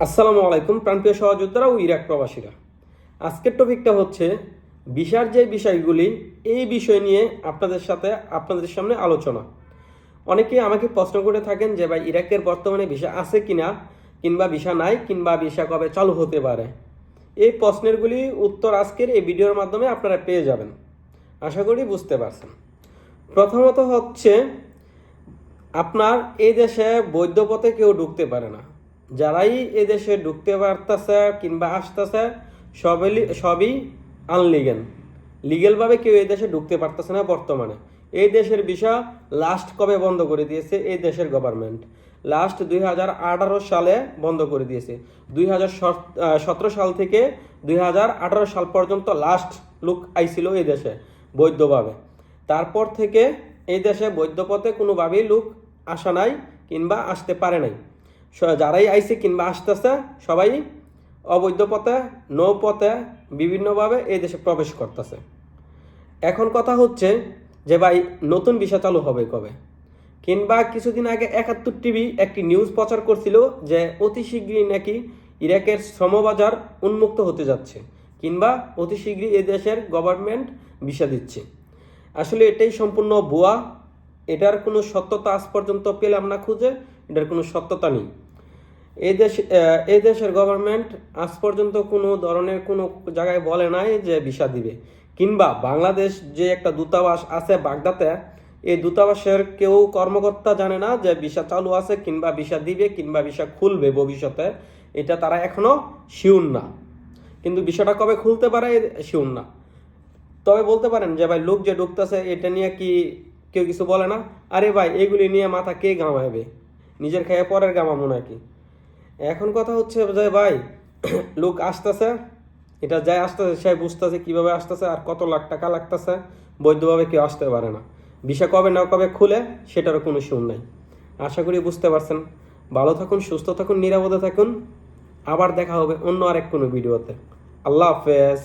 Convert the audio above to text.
আসসালামু আলাইকুম প্রাণপ্রিয় সহযোদ্ধারা ও ইরাক প্রবাসীরা। আজকের টপিকটা হচ্ছে ভিসার যে বিষয়গুলি, এই বিষয় নিয়ে আপনাদের সামনে আলোচনা। অনেকেই আমাকে প্রশ্ন করে থাকেন যে ভাই ইরাকের বর্তমানে ভিসা আছে কিনা, কিংবা ভিসা নাই, কিংবা ভিসা কবে চালু হতে পারে। এই প্রশ্নেরগুলি উত্তর আজকের এই ভিডিওর মাধ্যমে আপনারা পেয়ে যাবেন। আশা করি বুঝতে পারছেন। প্রথমত হচ্ছে, আপনার এই দেশে বৈধ পথে কেউ ঢুকতে পারে না। যারাই এই দেশে ঢুকতে পারতেছে কিংবা আসতেছে সবই আনলিগেল। লিগেলভাবে কেউ এই দেশে ঢুকতে পারতেছে না বর্তমানে। এই দেশের ভিসা লাস্ট কবে বন্ধ করে দিয়েছে এই দেশের গভর্নমেন্ট? লাস্ট 2018 সালে বন্ধ করে দিয়েছে। 2017 সাল থেকে 2018 সাল পর্যন্ত লাস্ট লোক আইছিল এই দেশে বৈধভাবে। তারপর থেকে এই দেশে বৈধ পথে কোনোভাবেই লোক আসা নাই কিংবা আসতে পারে নাই। যারাই আইছে কিংবা আসতেছে সবাই অবৈধ পথে, নৌপথে বিভিন্নভাবে এই দেশে প্রবেশ করতেছে। এখন কথা হচ্ছে যে ভাই নতুন ভিসা চালু হবে কবে? কিংবা কিছুদিন আগে 71 টিভি একটি নিউজ প্রচার করছিল যে অতি শীঘ্রই নাকি ইরাকের শ্রমবাজার উন্মুক্ত হতে যাচ্ছে, কিংবা অতি শীঘ্রই এই দেশের গভর্নমেন্ট ভিসা দিচ্ছে। আসলে এটাই সম্পূর্ণ ভুয়া। এটার কোনো সত্যতা আজ পর্যন্ত পেলাম না খুঁজে। এটার কোনো সত্যতা নেই। এই দেশের গভর্নমেন্ট আজ পর্যন্ত কোনো ধরনের কোনো জায়গায় বলে নাই যে ভিসা দিবে। কিংবা বাংলাদেশ যে একটা দূতাবাস আছে বাগদাতে, এই দূতাবাসের কেউ কর্মকর্তা জানে না যে ভিসা চালু আছে কিংবা ভিসা দিবে কিংবা ভিসা খুলবে ভবিষ্যতে। এটা তারা এখনো শিওর না। কিন্তু বিষয়টা কবে খুলতে পারে শিওর না। তবে বলতে পারেন যে ভাই লোক যে ঢুকতেছে এটা নিয়ে কি কেউ কিছু বলে না? আরে ভাই এগুলি নিয়ে মাথা কে গামাবে? নিজের খেয়ে পরের গামাবো নাকি? এখন কথা হচ্ছে যে ভাই লোক আসতেছে, এটা যাই আসতেছে সে বুঝতেছে কীভাবে আসতেছে আর কত লাখ টাকা লাগতেছে। বৈধভাবে কেউ আসতে পারে না। ভিসা কবে না কবে খুলে সেটারও কোনো শুন নাই। আশা করি বুঝতে পারছেন। ভালো থাকুন, সুস্থ থাকুন, নিরাপদে থাকুন। আবার দেখা হবে অন্য আরেক কোনো ভিডিওতে। আল্লাহ হাফেজ।